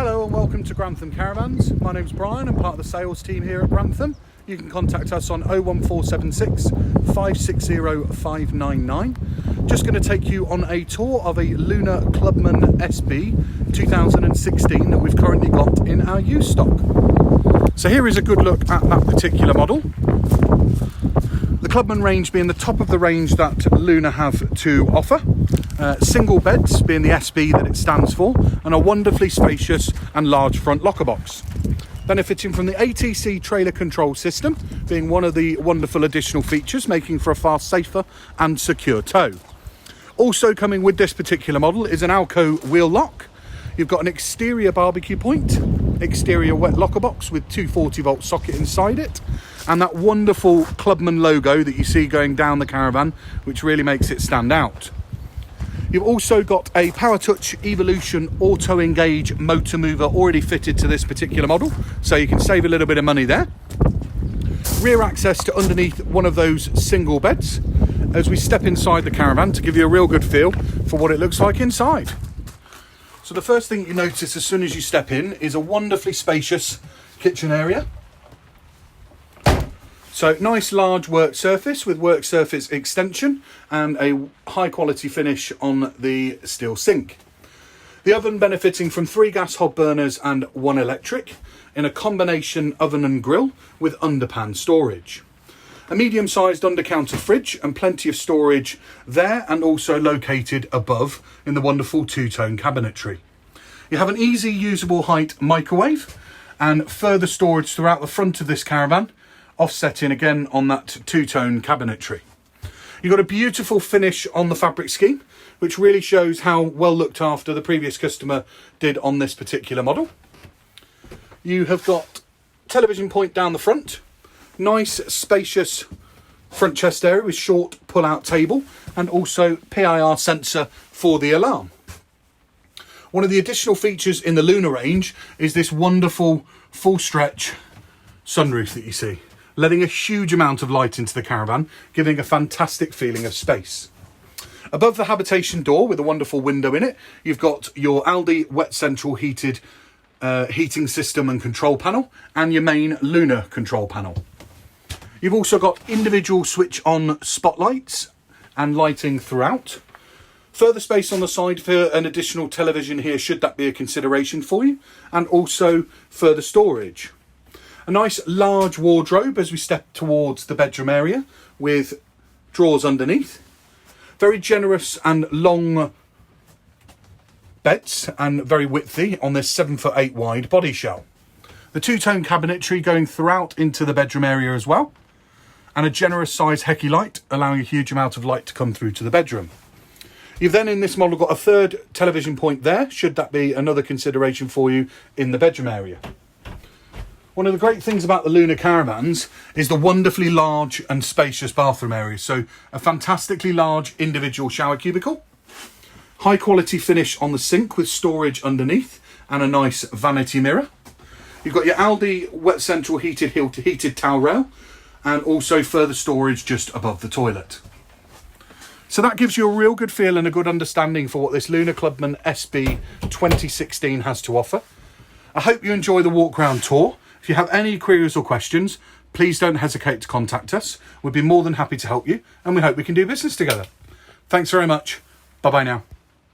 Hello and welcome to Grantham Caravans. My name's Brian, I'm part of the sales team here at Grantham. You can contact us on 01476 560 599. Just going to take you on a tour of a Lunar Clubman SB 2016 that we've currently got in our used stock. So here is a good look at that particular model. The Clubman range being the top of the range that Lunar have to offer. Single beds being the SB that it stands for, and a wonderfully spacious and large front locker box. Benefiting from the ATC trailer control system being one of the wonderful additional features, making for a far safer and secure tow. Also coming with this particular model is an Alco wheel lock. You've got an exterior barbecue point, exterior wet locker box with 240-volt socket inside it, and that wonderful Clubman logo that you see going down the caravan, which really makes it stand out. You've also got a PowerTouch Evolution Auto Engage motor mover already fitted to this particular model, so you can save a little bit of money there. Rear access to underneath one of those single beds as we step inside the caravan to give you a real good feel for what it looks like inside. So the first thing you notice as soon as you step in is a wonderfully spacious kitchen area. So nice large work surface with work surface extension and a high quality finish on the steel sink. The oven benefiting from 3 gas hob burners and 1 electric in a combination oven and grill with underpan storage. A medium-sized under-counter fridge and plenty of storage there, and also located above in the wonderful two-tone cabinetry. You have an easy usable height microwave and further storage throughout the front of this caravan, offsetting again on that two-tone cabinetry. You've got a beautiful finish on the fabric scheme, which really shows how well looked after the previous customer did on this particular model. You have got television point down the front, nice spacious front chest area with short pull-out table, and also PIR sensor for the alarm. One of the additional features in the Lunar range is this wonderful full stretch sunroof that you see, letting a huge amount of light into the caravan, giving a fantastic feeling of space. Above the habitation door with a wonderful window in it, you've got your Aldi wet central heated heating system and control panel, and your main Lunar control panel. You've also got individual switch on spotlights and lighting throughout. Further space on the side for an additional television here, should that be a consideration for you, and also further storage. A nice large wardrobe as we step towards the bedroom area with drawers underneath. Very generous and long beds and very widthy on this 7'8" wide body shell. The two-tone cabinetry going throughout into the bedroom area as well. And a generous size Hecky light, allowing a huge amount of light to come through to the bedroom. You've then in this model got a third television point there, should that be another consideration for you in the bedroom area. One of the great things about the Lunar caravans is the wonderfully large and spacious bathroom area. So a fantastically large individual shower cubicle, high quality finish on the sink with storage underneath, and a nice vanity mirror. You've got your Aldi wet central heated towel rail, and also further storage just above the toilet. So that gives you a real good feel and a good understanding for what this Lunar Clubman SB 2016 has to offer. I hope you enjoy the walk round tour. If you have any queries or questions, please don't hesitate to contact us. We'd be more than happy to help you, and we hope we can do business together. Thanks very much. Bye-bye now.